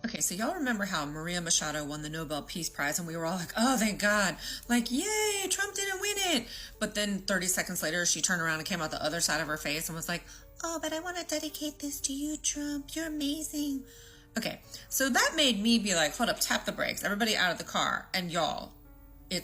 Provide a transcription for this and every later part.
Okay, so y'all remember how Maria Machado won the Nobel Peace Prize and we were all like, oh, thank God. Like, yay, Trump didn't win it. But then 30 seconds later, she turned around and came out the other side of her face and was like, oh, but I want to dedicate this to you, Trump. You're amazing. Okay, so that made me be like, hold up, tap the brakes. Everybody out of the car. And y'all,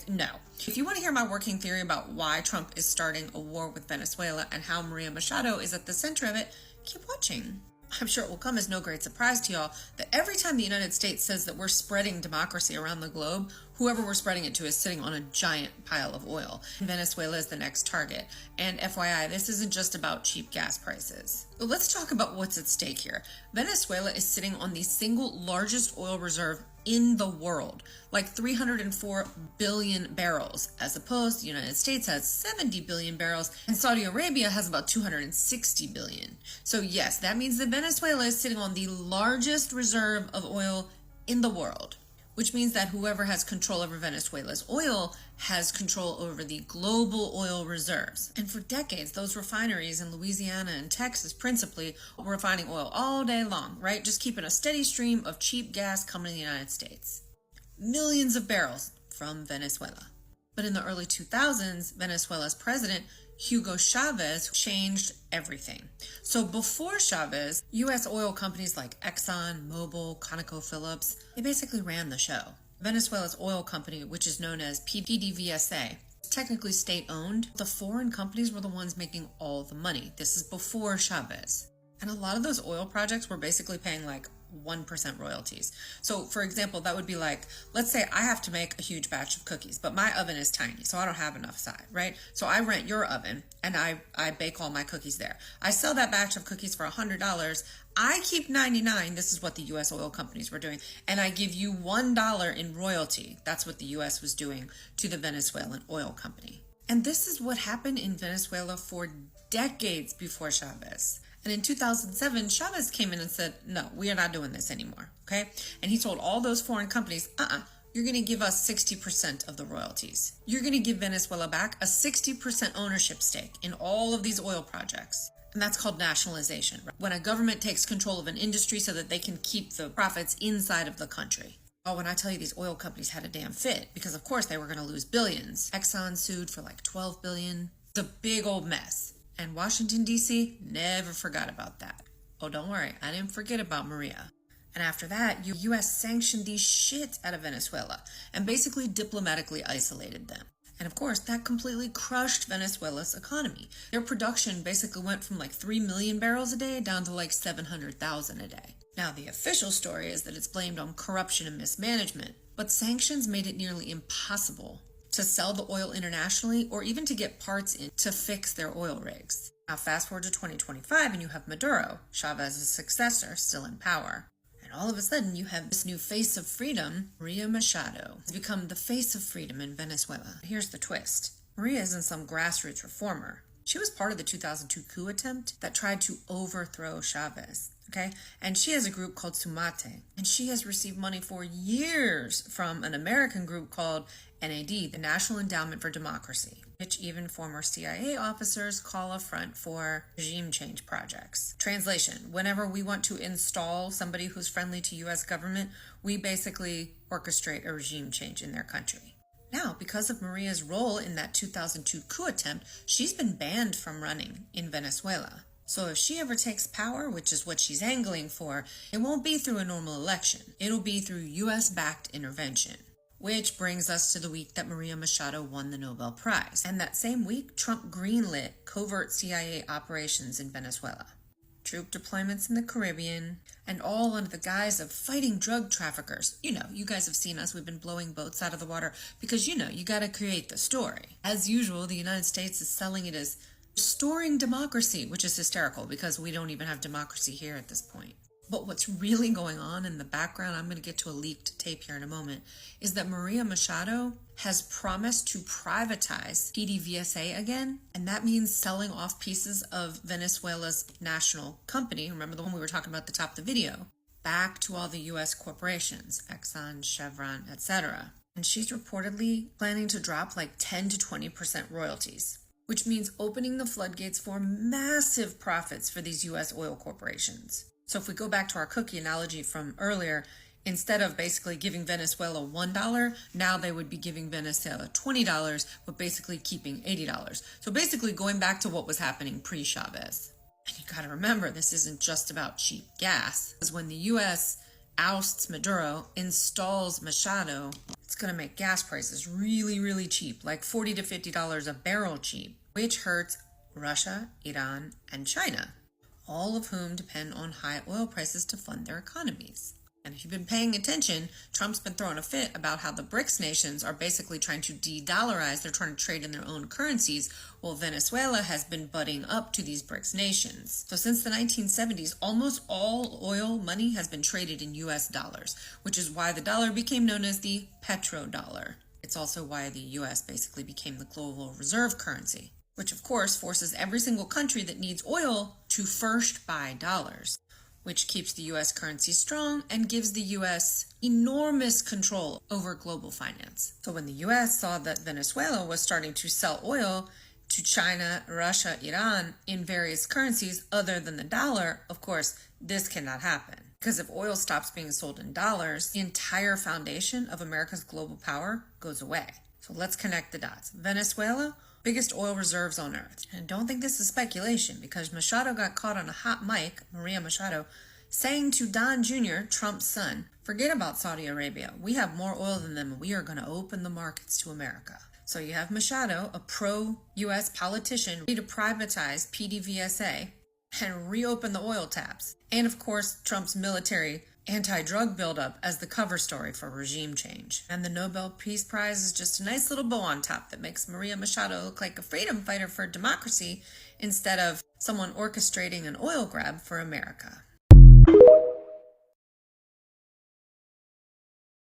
no. If you want to hear my working theory about why Trump is starting a war with Venezuela and how Maria Machado is at the center of it, keep watching. I'm sure it will come as no great surprise to y'all that every time the United States says that we're spreading democracy around the globe, whoever we're spreading it to is sitting on a giant pile of oil. Venezuela is the next target. And FYI, this isn't just about cheap gas prices. But let's talk about what's at stake here. Venezuela is sitting on the single largest oil reserve in the world, like 304 billion barrels, as opposed to the United States has 70 billion barrels, and Saudi Arabia has about 260 billion. So yes, that means that Venezuela is sitting on the largest reserve of oil in the world, which means that whoever has control over Venezuela's oil has control over the global oil reserves. And for decades, those refineries in Louisiana and Texas principally were refining oil all day long, right? Just keeping a steady stream of cheap gas coming to the United States. Millions of barrels from Venezuela. But in the early 2000s, Venezuela's president, Hugo Chavez, changed everything. So before Chavez, U.S. oil companies like Exxon, Mobil, ConocoPhillips, they basically ran the show. Venezuela's oil company, which is known as PDVSA, is technically state-owned. The foreign companies were the ones making all the money. This is before Chavez. And a lot of those oil projects were basically paying like 1% royalties. So for example, that would be like, let's say I have to make a huge batch of cookies, but my oven is tiny, so I don't have enough side, right? So I rent your oven and I bake all my cookies there. I sell that batch of cookies for $100. I keep 99. This is what the US oil companies were doing. And I give you $1 in royalty. That's what the US was doing to the Venezuelan oil company. And this is what happened in Venezuela for decades before Chavez. And in 2007, Chavez came in and said, no, we are not doing this anymore, okay? And he told all those foreign companies, you're going to give us 60% of the royalties. You're going to give Venezuela back a 60% ownership stake in all of these oil projects. And that's called nationalization, right? When a government takes control of an industry so that they can keep the profits inside of the country. Oh, when I tell you these oil companies had a damn fit, because of course they were going to lose billions. Exxon sued for like 12 billion. It's a big old mess. And Washington, D.C. never forgot about that. Oh, don't worry, I didn't forget about Maria. And after that, U.S. sanctioned the shit out of Venezuela and basically diplomatically isolated them. And of course, that completely crushed Venezuela's economy. Their production basically went from like 3 million barrels a day down to like 700,000 a day. Now, the official story is that it's blamed on corruption and mismanagement, but sanctions made it nearly impossible to sell the oil internationally or even to get parts in to fix their oil rigs. Now fast forward to 2025 and you have Maduro, Chavez's successor, still in power. And all of a sudden you have this new face of freedom, Maria Machado, has become the face of freedom in Venezuela. Here's the twist. Maria isn't some grassroots reformer. She was part of the 2002 coup attempt that tried to overthrow Chavez, okay? And she has a group called Sumate, and she has received money for years from an American group called NAD, the National Endowment for Democracy, which even former CIA officers call a front for regime change projects. Translation, whenever we want to install somebody who's friendly to U.S. government, we basically orchestrate a regime change in their country. Now, because of Maria's role in that 2002 coup attempt, she's been banned from running in Venezuela. So if she ever takes power, which is what she's angling for, it won't be through a normal election. It'll be through US-backed intervention. Which brings us to the week that Maria Machado won the Nobel Prize. And that same week, Trump greenlit covert CIA operations in Venezuela. Troop deployments in the Caribbean, and all under the guise of fighting drug traffickers. You know, you guys have seen us. We've been blowing boats out of the water because, you know, you got to create the story. As usual, the United States is selling it as restoring democracy, which is hysterical because we don't even have democracy here at this point. But what's really going on in the background, I'm going to get to a leaked tape here in a moment, is that Maria Machado has promised to privatize PDVSA again, and that means selling off pieces of Venezuela's national company, remember the one we were talking about at the top of the video, back to all the U.S. corporations, Exxon, Chevron, etc. And she's reportedly planning to drop like 10 to 20% royalties, which means opening the floodgates for massive profits for these U.S. oil corporations. So if we go back to our cookie analogy from earlier, Instead of basically giving Venezuela $1, now they would be giving Venezuela $20, but basically keeping $80. So basically going back to what was happening pre-Chavez. And you gotta remember, this isn't just about cheap gas. Because when the US ousts Maduro, installs Machado, it's gonna make gas prices really, really cheap, like $40 to $50 a barrel cheap, which hurts Russia, Iran, and China, all of whom depend on high oil prices to fund their economies. And if you've been paying attention, Trump's been throwing a fit about how the BRICS nations are basically trying to de-dollarize. They're trying to trade in their own currencies, while Venezuela has been butting up to these BRICS nations. So since the 1970s, almost all oil money has been traded in US dollars, which is why the dollar became known as the petrodollar. It's also why the US basically became the global reserve currency, which of course forces every single country that needs oil to first buy dollars, which keeps the US currency strong and gives the US enormous control over global finance. So when the US saw that Venezuela was starting to sell oil to China, Russia, Iran in various currencies other than the dollar, of course, this cannot happen. Because if oil stops being sold in dollars, the entire foundation of America's global power goes away. So let's connect the dots. Venezuela, biggest oil reserves on earth. And don't think this is speculation, because Machado got caught on a hot mic, Maria Machado, saying to Don Jr., Trump's son, forget about Saudi Arabia. We have more oil than them, and we are going to open the markets to America. So you have Machado, a pro-U.S. politician, ready to privatize PDVSA and reopen the oil taps. And of course, Trump's military anti-drug buildup as the cover story for regime change. And the Nobel Peace Prize is just a nice little bow on top that makes Maria Machado look like a freedom fighter for democracy instead of someone orchestrating an oil grab for America.